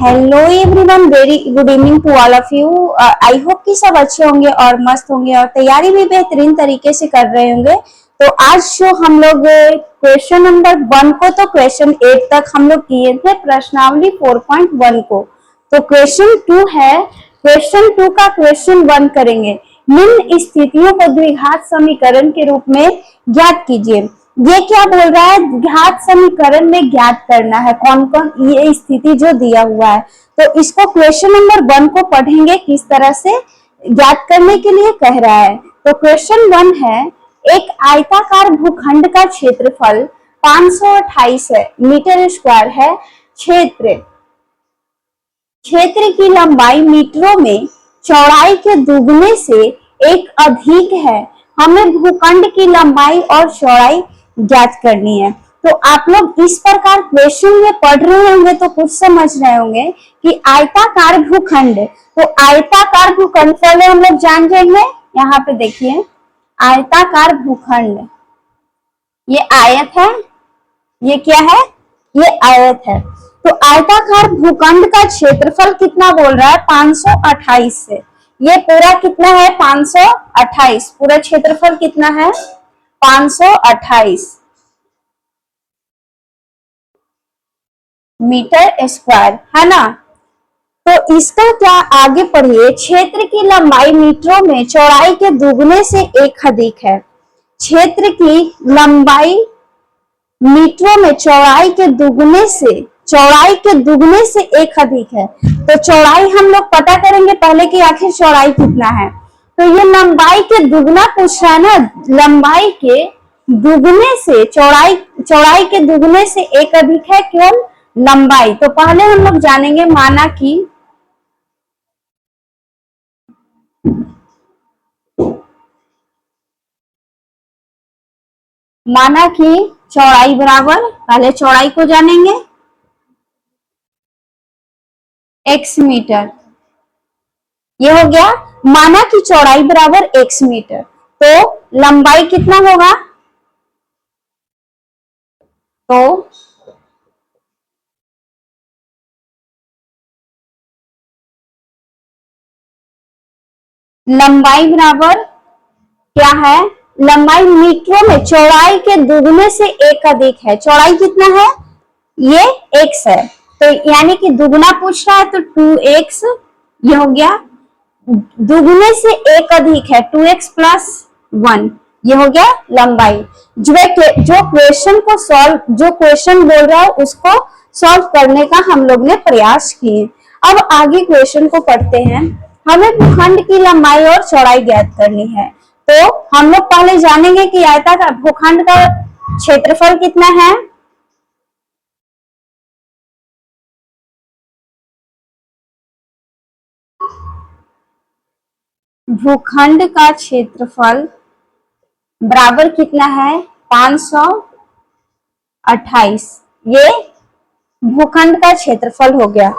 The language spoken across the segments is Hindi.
Hello everyone, very good evening to all of you. I hope कि सब अच्छे होंगे और मस्त होंगे और तैयारी भी बेहतरीन तरीके से कर रहे होंगे। तो आज जो हम लोग क्वेश्चन नंबर 1 को तो क्वेश्चन 8 तक हम लोग किए थे प्रश्नावली 4.1 को। तो क्वेश्चन 2 है, क्वेश्चन 2 का क्वेश्चन 1 करेंगे। निम्न स्थितियों को द्विघात समीकरण के रूप में ज्ञात कीजिए। ये क्या बोल रहा है, घात समीकरण में ज्ञात करना है कौन कौन ये स्थिति जो दिया हुआ है। तो इसको क्वेश्चन नंबर 1 को पढ़ेंगे किस तरह से ज्ञात करने के लिए कह रहा है। तो क्वेश्चन 1 है, एक आयताकार भूखंड का क्षेत्रफल 528 मीटर स्क्वायर है। क्षेत्र की लंबाई मीटरों में चौड़ाई के दुगने से एक अधिक है। हमें भूखंड की लंबाई और चौड़ाई ज्ञात करनी है। तो आप लोग इस प्रकार क्वेश्चन में पढ़ रहे होंगे तो कुछ समझ रहे होंगे कि आयताकार भूखंड, तो आयताकार भूखंड पहले हम लोग जान जाएंगे। यहाँ पे देखिए आयताकार भूखंड, ये आयत है, ये क्या है, ये आयत है। तो आयताकार भूखंड का क्षेत्रफल कितना बोल रहा है, 528 से। ये पूरा कितना है, 528। पूरा क्षेत्रफल कितना है, 528 मीटर स्क्वायर, है ना। तो इसका क्या, आगे पढ़िए। क्षेत्र की लंबाई मीटरों में चौड़ाई के दुगने से एक अधिक है। क्षेत्र की लंबाई मीटरों में चौड़ाई के दुगने से एक अधिक है। तो चौड़ाई हम लोग पता करेंगे पहले कि आखिर चौड़ाई कितना है। तो ये लंबाई के दुगना पूछ रहा है ना, लंबाई के दुगने से चौड़ाई के दुगने से एक अधिक है केवल लंबाई। तो पहले हम लोग जानेंगे, माना कि चौड़ाई बराबर, पहले चौड़ाई को जानेंगे, x मीटर। ये हो गया, माना कि चौड़ाई बराबर x मीटर। तो लंबाई कितना होगा, तो लंबाई बराबर क्या है, लंबाई मीटरों में चौड़ाई के दुगने से एक अधिक है। चौड़ाई कितना है, ये x है, तो यानी कि दुगना पूछ रहा है तो 2x, ये हो गया। दुगने से एक अधिक है 2x प्लस 1, ये हो गया लंबाई। जो क्वेश्चन बोल रहा है उसको सॉल्व करने का हम लोग ने प्रयास किए। अब आगे क्वेश्चन को पढ़ते हैं। हमें भूखंड की लंबाई और चौड़ाई ज्ञात करनी है। तो हम लोग पहले जानेंगे कि आयताकार भूखंड का क्षेत्रफल कितना है। भूखंड का क्षेत्रफल बराबर कितना है, 528। ये भूखंड का क्षेत्रफल हो गया।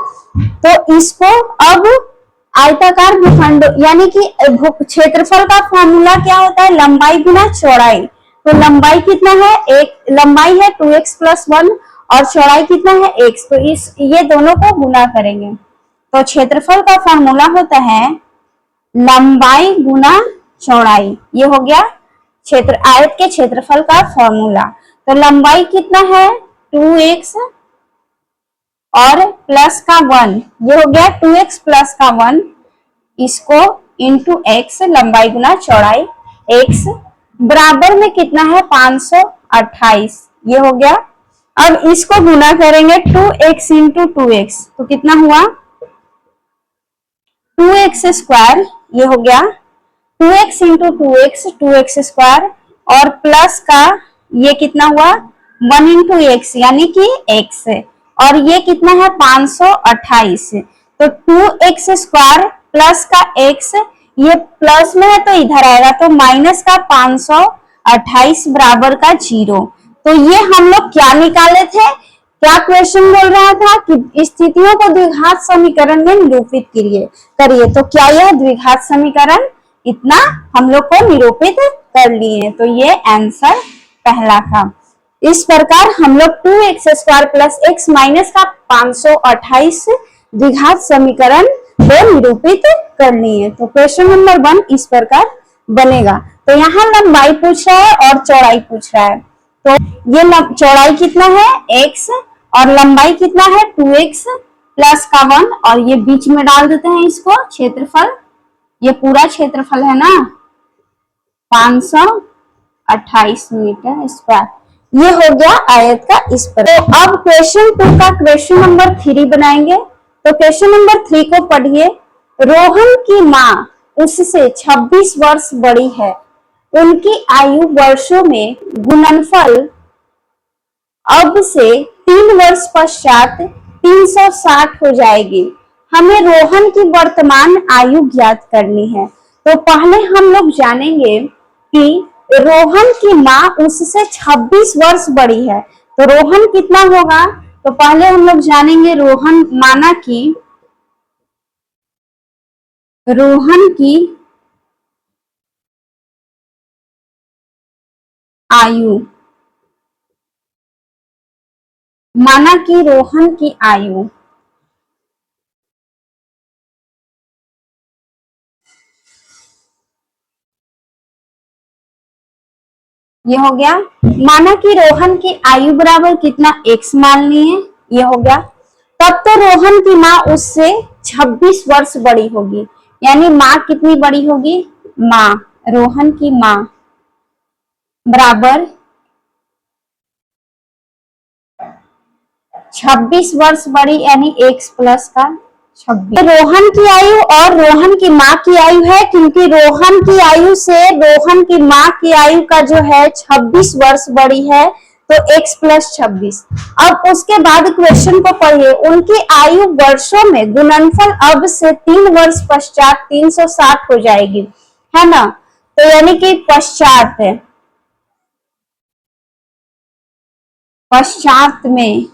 तो इसको अब आयताकार भूखंड, यानी कि क्षेत्रफल का फॉर्मूला क्या होता है, लंबाई गुना चौड़ाई। तो लंबाई कितना है, लंबाई है 2x प्लस 1 और चौड़ाई कितना है x। तो ये दोनों को गुना करेंगे। तो क्षेत्रफल का फॉर्मूला होता है लंबाई गुना चौड़ाई। ये हो गया आयत के क्षेत्रफल का फॉर्मूला। तो लंबाई कितना है 2x और प्लस का 1, ये हो गया 2x प्लस का 1, इसको इंटू x, लंबाई गुना चौड़ाई x बराबर में कितना है 528, ये हो गया। अब इसको गुना करेंगे 2x इंटू 2x, तो कितना हुआ 2x स्क्वायर, ये हो गया 2x into 2x, 2x square और प्लस का ये कितना हुआ 1 इंटू x, यानी कि x, और ये कितना है 528। तो 2x स्क्वायर प्लस का x, ये प्लस में है तो इधर आएगा, तो माइनस का 528 बराबर का 0। तो ये हम लोग क्या निकाले थे, क्या क्वेश्चन बोल रहा था कि स्थितियों को द्विघात समीकरण में निरूपित करिए। तो क्या यह द्विघात समीकरण, इतना हम लोग को निरूपित कर लिए। तो ये आंसर पहला था। इस प्रकार हम लोग 2x square plus x minus का 528 द्विघात समीकरण को निरूपित करनी है। तो क्वेश्चन नंबर 1 इस प्रकार बनेगा। तो यहाँ लंबाई पूछ रहा है और चौड़ाई पूछ रहा है। तो ये चौड़ाई कितना है x और लंबाई कितना है 2x प्लस का 1 और ये बीच में डाल देते हैं इसको क्षेत्रफल, ये पूरा क्षेत्रफल है ना 528 मीटर स्क्वायर, ये हो गया आयत का इस पर। तो अब क्वेश्चन 2 का क्वेश्चन नंबर 3 बनाएंगे। तो क्वेश्चन नंबर 3 को पढ़िए। रोहन की माँ उससे 26 वर्ष बड़ी है, उनकी आयु वर्षों में गुणनफल अब से 3 वर्ष पश्चात 360 हो जाएगी। हमें रोहन की वर्तमान आयु ज्ञात करनी है। तो पहले हम लोग जानेंगे कि रोहन की माँ उससे 26 वर्ष बड़ी है, तो रोहन कितना होगा। तो पहले हम लोग जानेंगे रोहन, माना कि रोहन की आयु, माना कि रोहन की आयु ये हो गया। माना कि रोहन की आयु बराबर कितना x मान लिए, ये हो गया। तब तो रोहन की माँ उससे 26 वर्ष बड़ी होगी, यानी माँ कितनी बड़ी होगी, माँ रोहन की माँ बराबर 26 वर्ष बड़ी, यानी x प्लस का 26। रोहन की आयु और रोहन की माँ की आयु है, क्योंकि रोहन की आयु से रोहन की माँ की आयु का जो है 26 वर्ष बड़ी है, तो x प्लस 26। अब उसके बाद क्वेश्चन को पढ़िए। उनकी आयु वर्षों में गुणनफल अब से 3 वर्ष पश्चात 360 हो जाएगी, है ना। तो यानी कि पश्चात है, पश्चात में,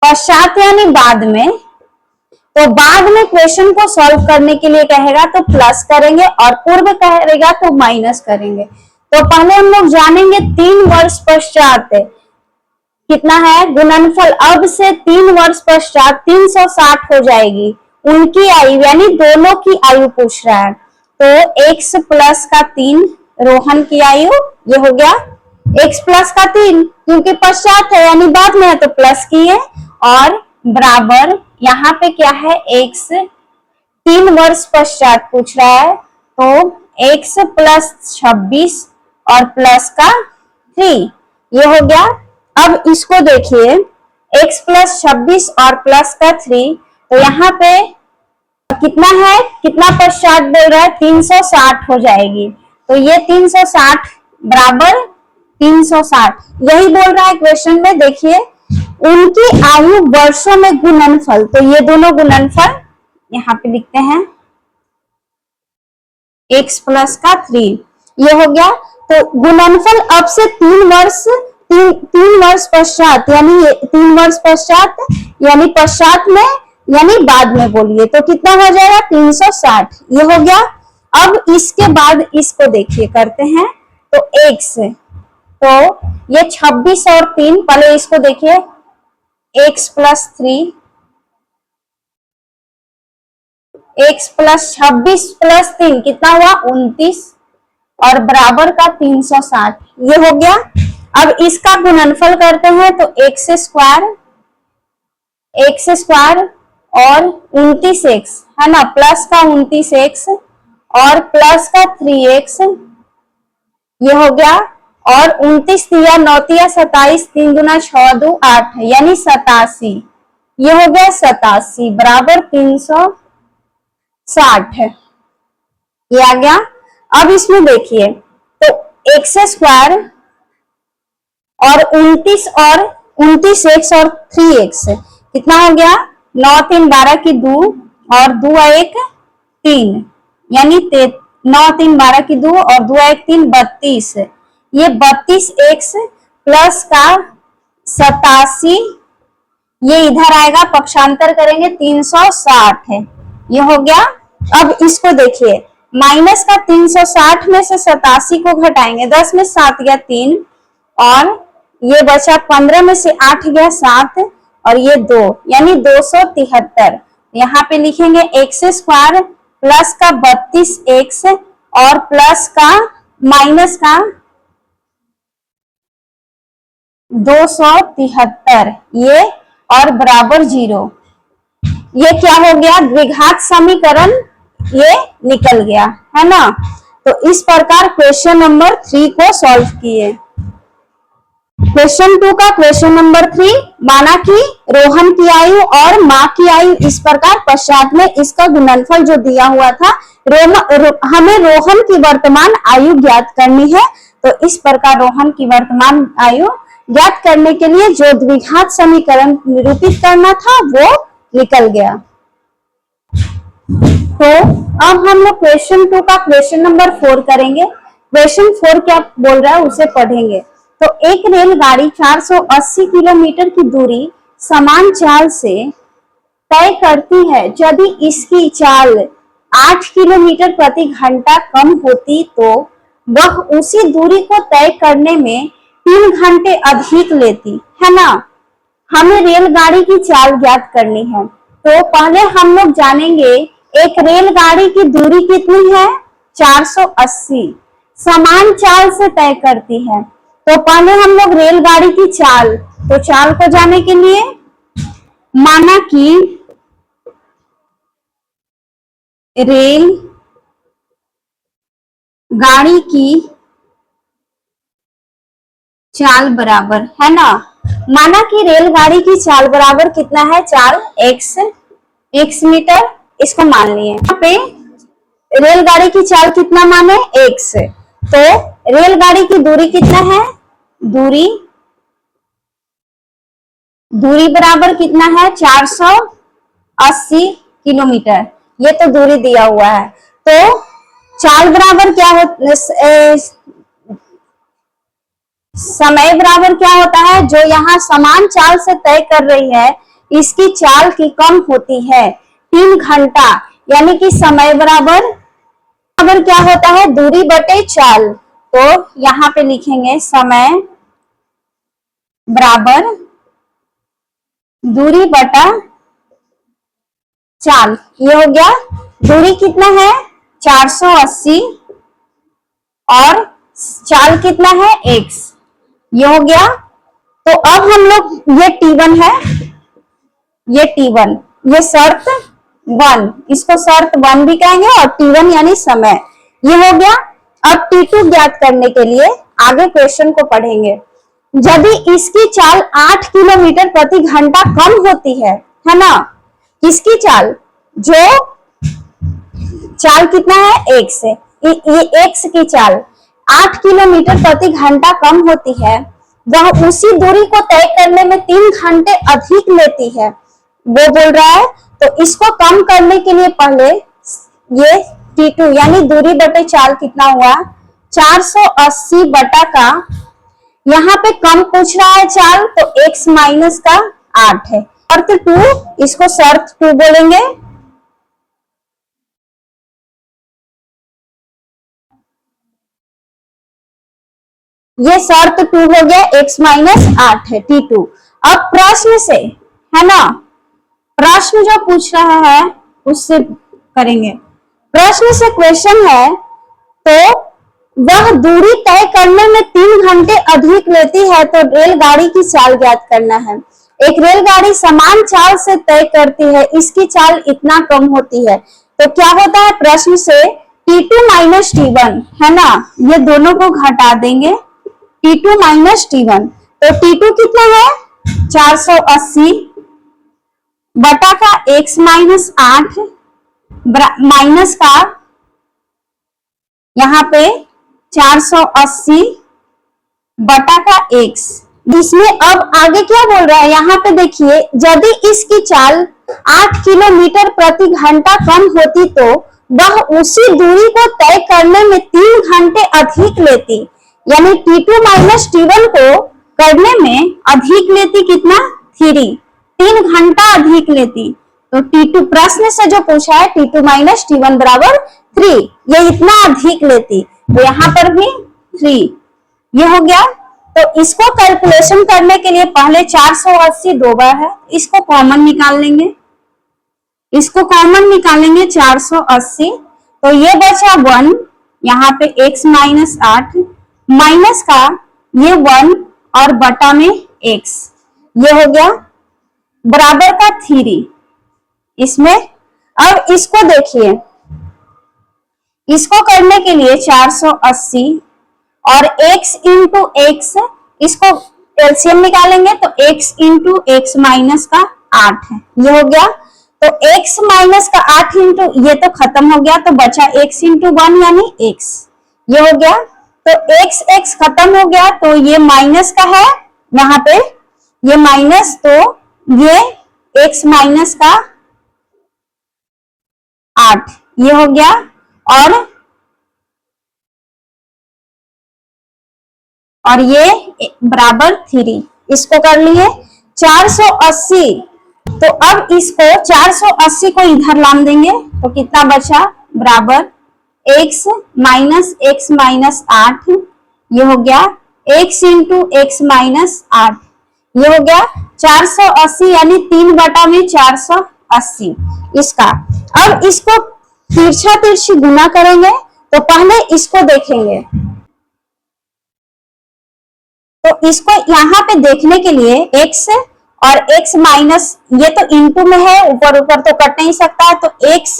पश्चात यानी बाद में। तो बाद में क्वेश्चन को सॉल्व करने के लिए कहेगा तो प्लस करेंगे और पूर्व कहेगा तो माइनस करेंगे। तो पहले हम लोग जानेंगे 3 वर्ष पश्चात कितना है, गुणनफल अब से 3 वर्ष पश्चात 360 हो जाएगी। उनकी आयु यानी दोनों की आयु पूछ रहा है, तो x प्लस का 3 रोहन की आयु, ये हो गया x प्लस का 3, क्योंकि पश्चात है यानी बाद में है तो प्लस किए, और बराबर यहाँ पे क्या है x 3 वर्ष पश्चात पूछ रहा है, तो x प्लस 26 और प्लस का 3, ये हो गया। अब इसको देखिए x प्लस 26 और प्लस का 3, तो यहाँ पे कितना है, कितना पश्चात बोल रहा है 360 हो जाएगी, तो ये 360 बराबर 360 यही बोल रहा है क्वेश्चन में। देखिए उनकी आयु वर्षों में गुणनफल, तो ये दोनों गुणनफल यहाँ पे लिखते हैं x प्लस का 3, ये हो गया। तो गुणनफल अब से 3 वर्ष पश्चात, यानी 3 वर्ष पश्चात यानी पश्चात में यानी बाद में बोलिए, तो कितना हो जाएगा 360, ये हो गया। अब इसके बाद इसको देखिए करते हैं, तो x, तो ये 26 और 3, पहले इसको देखिए x plus 3, x plus 26 plus 3 कितना हुआ 29 और बराबर का 360, ये हो गया। अब इसका गुणनफल करते हैं, तो x स्क्वायर और 29x है ना, प्लस का 29x और प्लस का 3x, ये हो गया। और 29 दिया 9 दिया 27, 3 गुना 6 2 8 यानी 87, ये हो गया 87 बराबर 360 है, ये आ गया। अब इसमें देखिए तो x स्क्वायर और 29x और 3x कितना हो गया, 9 3 12 की 2 और 2 1 3 यानी 9 3 12 की 2 और 2 1 3 32, ये 32x प्लस का 87, ये इधर आएगा, पक्षांतर करेंगे 360 है, ये हो गया। अब इसको देखिए माइनस का 360 में से 87 को घटाएंगे, 10 में 7 या 3 और ये बचा 15 में से 8 गया 7 और ये 2 यानी 273। यहाँ पे लिखेंगे एक्स स्क्वायर प्लस का 32x और प्लस का माइनस का 273 ये और बराबर 0। ये क्या हो गया, द्विघात समीकरण ये निकल गया है ना। तो इस प्रकार क्वेश्चन नंबर 3 को सॉल्व किए। क्वेश्चन 2 का क्वेश्चन नंबर 3, माना कि रोहन की आयु और माँ की आयु इस प्रकार, पश्चात में इसका गुणनफल जो दिया हुआ था, हमें रोहन की वर्तमान आयु ज्ञात करनी है। तो इस प्रकार रोहन की वर्तमान आयु ज्ञात करने के लिए जो द्विघात समीकरण निरूपित करना था वो निकल गया। तो अब हम लोग क्वेश्चन 2 का क्वेश्चन नंबर 4 करेंगे। क्वेश्चन 4 क्या बोल रहा है उसे पढ़ेंगे। तो एक रेलगाड़ी 480 किलोमीटर की दूरी समान चाल से तय करती है। यदि इसकी चाल 8 किलोमीटर प्रति घंटा कम होती तो वह उसी दूरी को तय करने में 3 घंटे अधिक लेती, है ना। हमें रेलगाड़ी की चाल ज्ञात करनी है। तो पहले हम लोग जानेंगे एक रेलगाड़ी की दूरी कितनी है, 480, समान चाल से तय करती है। तो पहले हम लोग रेलगाड़ी की चाल, तो चाल को जाने के लिए माना कि रेल गाड़ी की चाल बराबर, है ना। माना कि रेलगाड़ी की चाल बराबर कितना है, 4x मीटर, इसको मान लिए। यहाँ पे रेलगाड़ी की चाल कितना माने, x। तो रेलगाड़ी की दूरी कितना है, दूरी बराबर कितना है, 480 किलोमीटर। ये तो दूरी दिया हुआ है। तो चाल बराबर क्या समय बराबर क्या होता है, जो यहाँ समान चाल से तय कर रही है इसकी चाल की कम होती है 3 घंटा, यानी कि समय बराबर क्या होता है, दूरी बटे चाल। तो यहाँ पे लिखेंगे समय बराबर दूरी बटा चाल। ये हो गया, दूरी कितना है 480 और चाल कितना है x, ये हो गया। तो अब हम लोग, ये T1 है, ये T1, ये शर्त 1, इसको शर्त 1 भी कहेंगे, और T1 यानी समय, ये हो गया। अब T2 ज्ञात करने के लिए आगे क्वेश्चन को पढ़ेंगे। यदि इसकी चाल 8 किलोमीटर प्रति घंटा कम होती है ना, किसकी चाल, जो चाल कितना है x से, ये x की चाल 8 किलोमीटर प्रति घंटा कम होती है, वह उसी दूरी को तय करने में 3 घंटे अधिक लेती है, वो बोल रहा है। तो इसको कम करने के लिए पहले ये T2 यानी दूरी बटे चाल कितना हुआ, 480 बटा का, यहाँ पे कम पूछ रहा है चाल, तो x माइनस का 8 है, शर्त 2, इसको शर्त 2 बोलेंगे। ये शर्त 2 हो गया, x माइनस 8 है, T2। अब प्रश्न से, है ना, प्रश्न जो पूछ रहा है उससे करेंगे। प्रश्न से क्वेश्चन है, तो वह दूरी तय करने में 3 घंटे अधिक लेती है, तो रेलगाड़ी की चाल ज्ञात करना है। एक रेलगाड़ी समान चाल से तय करती है, इसकी चाल इतना कम होती है, तो क्या होता है प्रश्न से, T2 माइनस T1, है ना, ये दोनों को घटा देंगे, T2 माइनस T1। तो T2 कितना है 480 बटा का x माइनस 8 माइनस का यहाँ पे 480 बटा का x। इसमें अब आगे क्या बोल रहा है, यहाँ पे देखिए, यदि इसकी चाल 8 किलोमीटर प्रति घंटा कम होती तो वह उसी दूरी को तय करने में 3 घंटे अधिक लेती, यानी T2 माइनस T1 को करने में अधिक लेती कितना, 3 घंटा अधिक लेती। तो T2 प्रश्न से जो पूछा है, T2 माइनस T1 बराबर 3, ये इतना अधिक लेती, तो यहाँ पर भी 3, ये हो गया। तो इसको कैलकुलेशन करने के लिए पहले 480 दो बार है, इसको कॉमन निकाल लेंगे, इसको कॉमन निकालेंगे 480, तो ये बचा 1, यहाँ पे x माइनस 8 माइनस का ये 1 और बटा में x, ये हो गया बराबर का 3 इसमें। अब इसको देखिए, इसको करने के लिए 480 और x इंटू एक्स, इसको एलसीएम निकालेंगे तो x इंटू एक्स माइनस का 8 है, ये हो गया। तो x माइनस का 8 इंटू ये तो खत्म हो गया, तो बचा x इंटू 1 यानी x, ये हो गया। तो x x खत्म हो गया, तो ये माइनस का है यहाँ पे, ये माइनस, तो ये x माइनस का 8 ये हो गया, और ये बराबर 3, इसको कर लिए 480। तो अब इसको 480 को इधर लान देंगे तो कितना बचा, बराबर x माइनस एक्स माइनस 8, ये हो गया x इंटू एक्स माइनस 8, ये हो गया 480 यानी 3 बटा में 480 इसका। अब इसको तिरछा तिरछी गुना करेंगे, तो पहले इसको देखेंगे, तो इसको यहाँ पे देखने के लिए x और x माइनस, ये तो इंटू में है, ऊपर ऊपर तो कट नहीं सकता, तो x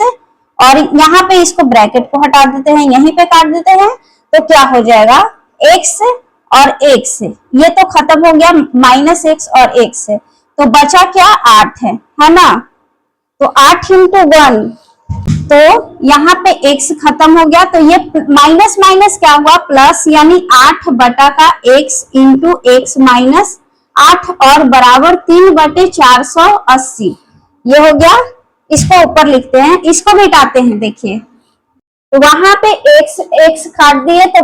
और यहाँ पे इसको ब्रैकेट को हटा देते हैं, यहीं पे काट देते हैं, तो क्या हो जाएगा x और x, ये तो खत्म हो गया, माइनस x और x, तो बचा क्या 8 है ना। तो 8 इंटू 1, तो यहाँ पे x खत्म हो गया, तो ये माइनस माइनस क्या हुआ प्लस, यानी 8 बटा का x इंटू एक्स माइनस 8 और बराबर 3 बटे 480, ये हो गया। इसको ऊपर लिखते हैं, इसको मिटाते हैं, देखिए तो वहां पे x काट दिए तो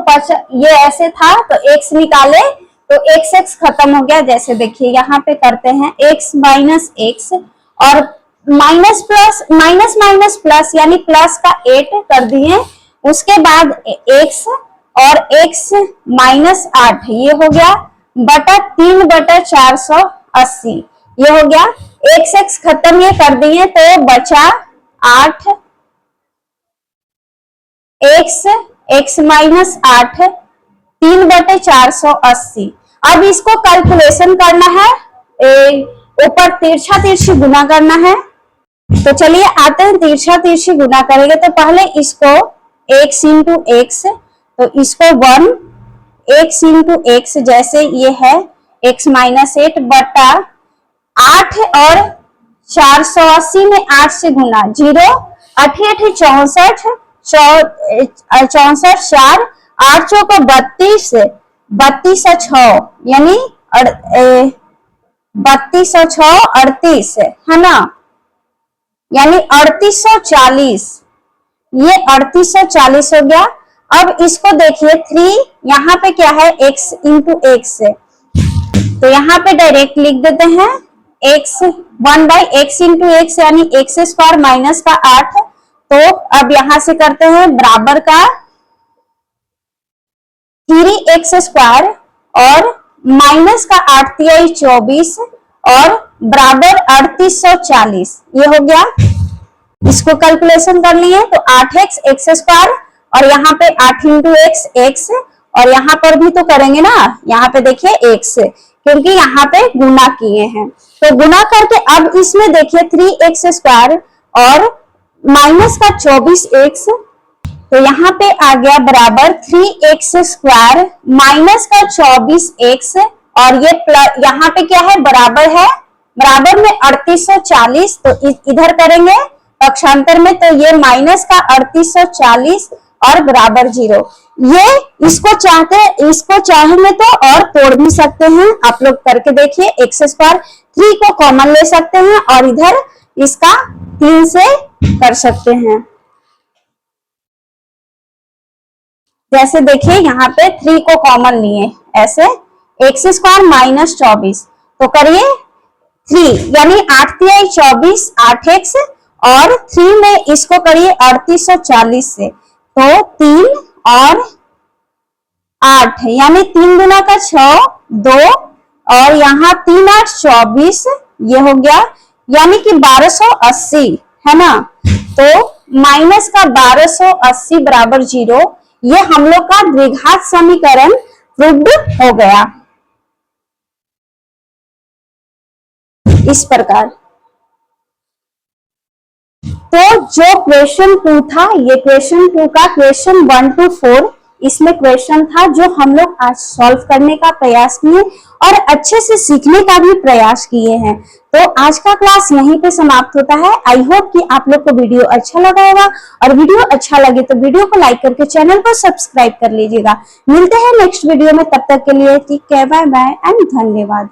ये ऐसे था, तो x निकाले तो x खत्म हो गया, जैसे देखिए यहाँ पे करते हैं x माइनस एक्स और minus plus minus minus plus यानी प्लस का 8 कर दिए, उसके बाद x और x माइनस 8 ये हो गया बटा 3 बटा 480, ये हो गया। x खत्म ये कर दिए, तो बचा 8 x माइनस 8 3 बटे 480। अब इसको कैलकुलेशन करना है, ऊपर तिरछा तिरछी गुना करना है, तो चलिए आते हैं तिरछा तिरछी गुना करेंगे। तो पहले इसको x इंटू एक्स, तो इसको 1 x इंटू एक्स, जैसे ये है x माइनस 8 बटा 8 और 480 में 8 से गुना, 0 8 64 64 4 8 चौको 32 32 और 6 यानी 32 और 6 38 है ना, यानी 3840, ये 3840 हो गया। अब इसको देखिए 3 यहाँ पे क्या है x इंटू एक्स, तो यहाँ पे डायरेक्ट लिख देते हैं x 1 by x into x यानी एक्स स्क्वायर माइनस का 8, तो अब यहां से करते हैं बराबर का 3x स्क्वायर और माइनस का 8 तिहाई 24 और बराबर 3840, ये हो गया। इसको कैलकुलेशन कर लिए तो 8x एक्स स्क्वायर और यहाँ पे 8 इंटू एक्स एक्स, और यहाँ पर भी तो करेंगे ना, यहाँ पे देखिए x, क्योंकि यहाँ पे गुना किए हैं, तो गुना करके अब इसमें देखिए 3x स्क्वायर और माइनस का 24x, तो यहाँ पे आ गया बराबर 3x स्क्वायर माइनस का 24x, और ये यहाँ पे क्या है बराबर है, बराबर में 3840, तो इधर करेंगे पक्षांतर में, तो ये माइनस का 3840 और बराबर 0। ये इसको चाहेंगे तो और तोड़ भी सकते हैं, आप लोग करके देखिए, एक्स स्क्वायर 3 को कॉमन ले सकते हैं और इधर इसका 3 से कर सकते हैं। जैसे देखिए यहाँ पे 3 को कॉमन लिए, ऐसे एक्स स्क्वायर माइनस 24, तो करिए 3 यानी 8 तिहाई 24 8x और 3 में इसको करिए 3840 से, तो 3 और 8 यानी 3 गुना का 6 2 और यहाँ 3 8 24, ये हो गया, यानी कि 1280 है ना। तो माइनस का 1280 बराबर 0, ये हम लोग का द्विघात समीकरण प्रूव्ड हो गया इस प्रकार। तो जो क्वेश्चन 2 था, ये क्वेश्चन 2 का क्वेश्चन 1 to 4 इसमें क्वेश्चन था जो हम लोग आज सॉल्व करने का प्रयास किए और अच्छे से सीखने का भी प्रयास किए हैं। तो आज का क्लास यहीं पे समाप्त होता है। आई होप कि आप लोग को वीडियो अच्छा लगा होगा, और वीडियो अच्छा लगे तो वीडियो को लाइक करके चैनल को सब्सक्राइब कर लीजिएगा। मिलते हैं नेक्स्ट वीडियो में, तब तक के लिए ठीक है, बाय बाय एंड धन्यवाद।